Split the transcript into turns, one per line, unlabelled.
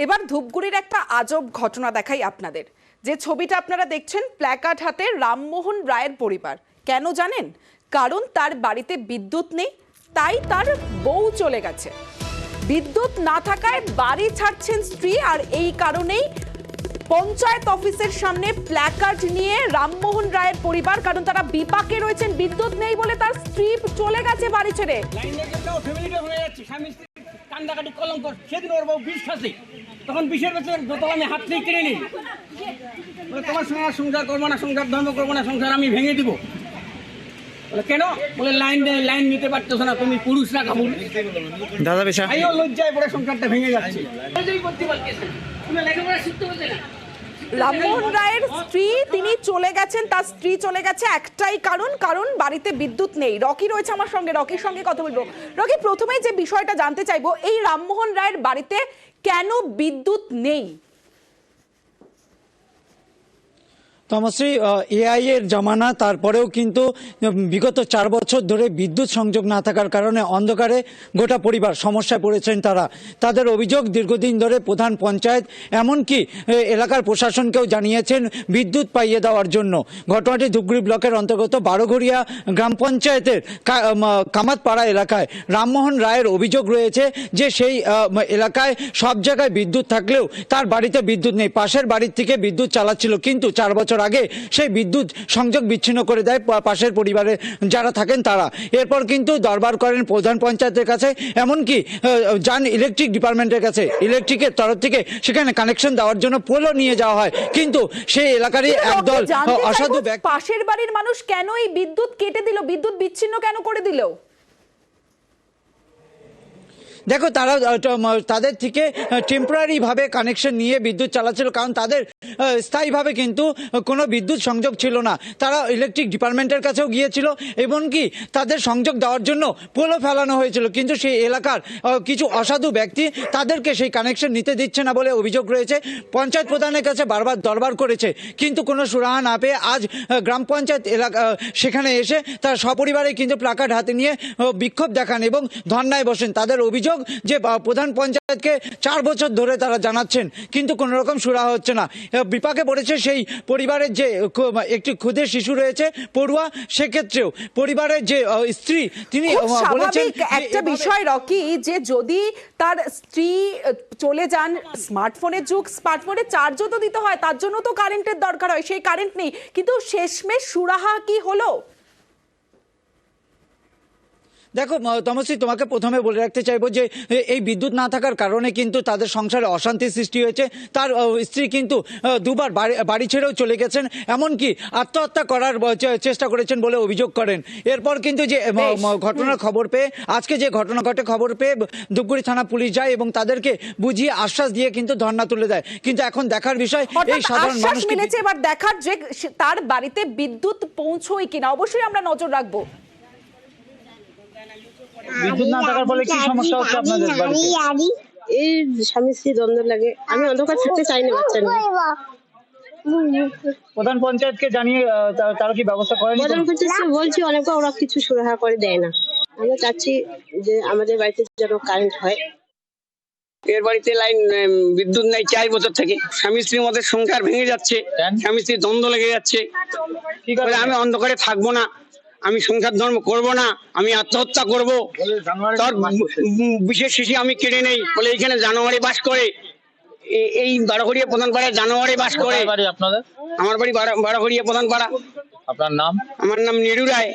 এবার ধূপগুড়ির একটা আজব ঘটনা দেখাই আপনাদের। যে ছবিটা আপনারা দেখছেন, প্ল্যাকার্ড হাতে রামমোহন রায়ের পরিবার। কেন জানেন? কারণ তার বাড়িতে বিদ্যুৎ নেই, তাই তার বউ চলে গেছে। বিদ্যুৎ না থাকায় বাড়ি ছাড়ছেন স্ত্রী, আর এই কারণেই পঞ্চায়েত অফিসের সামনে প্ল্যাকার্ড নিয়ে রামমোহন রায়ের পরিবার, কারণ তারা বিপাকে রয়েছেন। বিদ্যুৎ নেই বলে তার স্ত্রী চলে গেছে বাড়ি ছেড়ে।
কান্দাকাটি কলঙ্ক, সেদিন ওর বউ বিষ খাসে, তখন বিষের বেচে বোতল আমি হাত থেকে কিনে নিই, বলে তোমার সঙ্গে আর সংসার করবো না, সংসার ধর্ম করবো না, সংসার আমি ভেঙে দিব। বলে কেন? বলে লাইন নিতে পারতেছো না, তুমি পুরুষ না কামুন দাদা বেশা লজ্জায় পরে সংসারটা ভেঙে যাচ্ছে। লেখাপড়া শিখতে বলছে না।
রামমোহন রায়ের স্ত্রী তিনি চলে গেছেন, তার স্ত্রী চলে গেছে একটাই কারণ বাড়িতে বিদ্যুৎ নেই। রকি রয়েছে আমার সঙ্গে, রকির সঙ্গে কথা বলবো। রকি, প্রথমেই যে বিষয়টা জানতে চাইবো, এই রামমোহন রায়ের বাড়িতে কেন বিদ্যুৎ নেই?
তমশ্রী, এআই এর জমানা, তারপরেও কিন্তু বিগত 4 বছর ধরে বিদ্যুৎ সংযোগ না থাকার কারণে অন্ধকারে গোটা পরিবার সমস্যায় পড়েছেন তারা। তাদের অভিযোগ, দীর্ঘদিন ধরে প্রধান পঞ্চায়েত এমনকি এলাকার প্রশাসনকেও জানিয়েছেন বিদ্যুৎ পাইয়ে দেওয়ার জন্য। ঘটনাটি ধূপগুড়ি ব্লকের অন্তর্গত বারোঘরিয়া গ্রাম পঞ্চায়েতের কামাতপাড়া এলাকায়। রামমোহন রায়ের অভিযোগ রয়েছে যে সেই এলাকায় সব জায়গায় বিদ্যুৎ থাকলেও তার বাড়িতে বিদ্যুৎ নেই। পাশের বাড়ির থেকে বিদ্যুৎ চালাচ্ছিল, কিন্তু 4 বছর আগে সেই বিদ্যুৎ সংযোগ বিচ্ছিন্ন করে দেয় পাশের পরিবারে যারা থাকেন তারা। এরপর কিন্তু দরবার করেন প্রধান পঞ্চায়েতের কাছে, এমনকি যান ইলেকট্রিক ডিপার্টমেন্টের কাছে। ইলেকট্রিকের তরফ থেকে সেখানে কানেকশন দেওয়ার জন্য পোলও নিয়ে যাওয়া হয়, কিন্তু সেই এলাকারই একদল অসাধু ব্যক্তি
পাশের বাড়ির মানুষ কেন এই বিদ্যুৎ কেটে দিল, বিদ্যুৎ বিচ্ছিন্ন কেন করে দিল?
দেখো, তারা তাদের থেকে টেম্পোরারি ভাবে কানেকশন নিয়ে বিদ্যুৎ চালাচ্ছিল, কারণ তাদের স্থায়ীভাবে কিন্তু কোনো বিদ্যুৎ সংযোগ ছিল না। তারা ইলেকট্রিক ডিপার্টমেন্টের কাছেও গিয়েছিল, এমনকি তাদের সংযোগ দেওয়ার জন্য পোলও ফেলানো হয়েছিল, কিন্তু সেই এলাকার কিছু অসাধু ব্যক্তি তাদেরকে সেই কানেকশন নিতে দিচ্ছে না বলে অভিযোগ রয়েছে। পঞ্চায়েত প্রধানের কাছে বারবার দরবার করেছে, কিন্তু কোনো সুরাহা না পেয়ে আজ গ্রাম পঞ্চায়েত এলাকা সেখানে এসে তার সপরিবারে কিন্তু প্ল্যাকার্ড হাতে নিয়ে বিক্ষোভ দেখান এবং ধর্নায় বসেন। তাদের অভিযোগ যে প্রধান পঞ্চায়েতকে 4 বছর ধরে তারা জানাচ্ছেন, কিন্তু কোনো রকম সুরাহা হচ্ছে না। বিপাকে পড়েছে সেই পরিবারের যে একটি ক্ষুদে শিশু রয়েছে পড়ুয়া, সেক্ষেত্রেও পরিবারের যে স্ত্রী তিনি বলেছেন
একটা বিষয় রকি, যে যদি তার স্ত্রী চলে যান, স্মার্টফোনের যুগ, স্মার্টফোনে চার্জও তো দিতে হয়, তার জন্য তো কারেন্টের দরকার হয়, সেই কারেন্ট নেই, কিন্তু শেষমেশ সুরাহা কি হলো?
দেখো তমশ্রী, তোমাকে প্রথমে বলে রাখতে চাইবো যে এই বিদ্যুৎ না থাকার কারণে কিন্তু তাদের সংসারে অশান্তির সৃষ্টি হয়েছে। তার স্ত্রী কিন্তু 2 বার বাড়ি ছেড়েও চলে গেছেন, এমনকি আত্মহত্যা করার চেষ্টা করেছেন বলে অভিযোগ করেন। এরপর কিন্তু যে ঘটনার খবর পেয়ে, আজকে যে ঘটনা ঘটে খবর পেয়ে ধূপগুড়ি থানা পুলিশ যায় এবং তাদেরকে বুঝিয়ে আশ্বাস দিয়ে কিন্তু ধর্ণা তুলে দেয়। কিন্তু এখন দেখার বিষয়, এই সাধারণ মানুষ
মিলেছে, এবার দেখার যে তার বাড়িতে বিদ্যুৎ পৌঁছয় কিনা। অবশ্যই আমরা নজর রাখবো।
বিদ্যুৎ না থাকার ফলে কি সমস্যা হচ্ছে আপনাদের বাড়িতে?
এই স্বামী স্ত্রী দ্বন্দ্ব লাগে, আমি অন্ধকার থাকতে চাই না বাচ্চা নিয়ে।
প্রধান পঞ্চায়েতকে জানিয়ে তারা কি ব্যবস্থা করেনি?
প্রধান পঞ্চায়েত বলছি অনেক, ওরা কিছু সুরাহা করে দেয় না। আমরা চাচ্ছি যে আমাদের বাড়িতে যেন কারেন্ট হয়।
এর বাড়িতে বিদ্যুৎ নাই 4 বছর থেকে। স্বামী স্ত্রীর মধ্যে সংসার ভেঙে যাচ্ছে, স্বামী স্ত্রীর দ্বন্দ্ব লেগে যাচ্ছে। আমি অন্ধকারে থাকবো না, আমি সংসার ধর্ম করব না, আমি আত্মহত্যা করব। তার বিশেষ শিশু আমি কেড়ে নেই বলে এইখানে জানুয়ারি বাস করে, এই বারোঘরিয়া প্রধান পাড়ায় জানুয়ারি বাস করে।
আপনাদের?
আমার বাড়ি বারোঘরিয়া প্রধান পাড়া।
আপনার নাম?
আমার নাম নিরু রায়।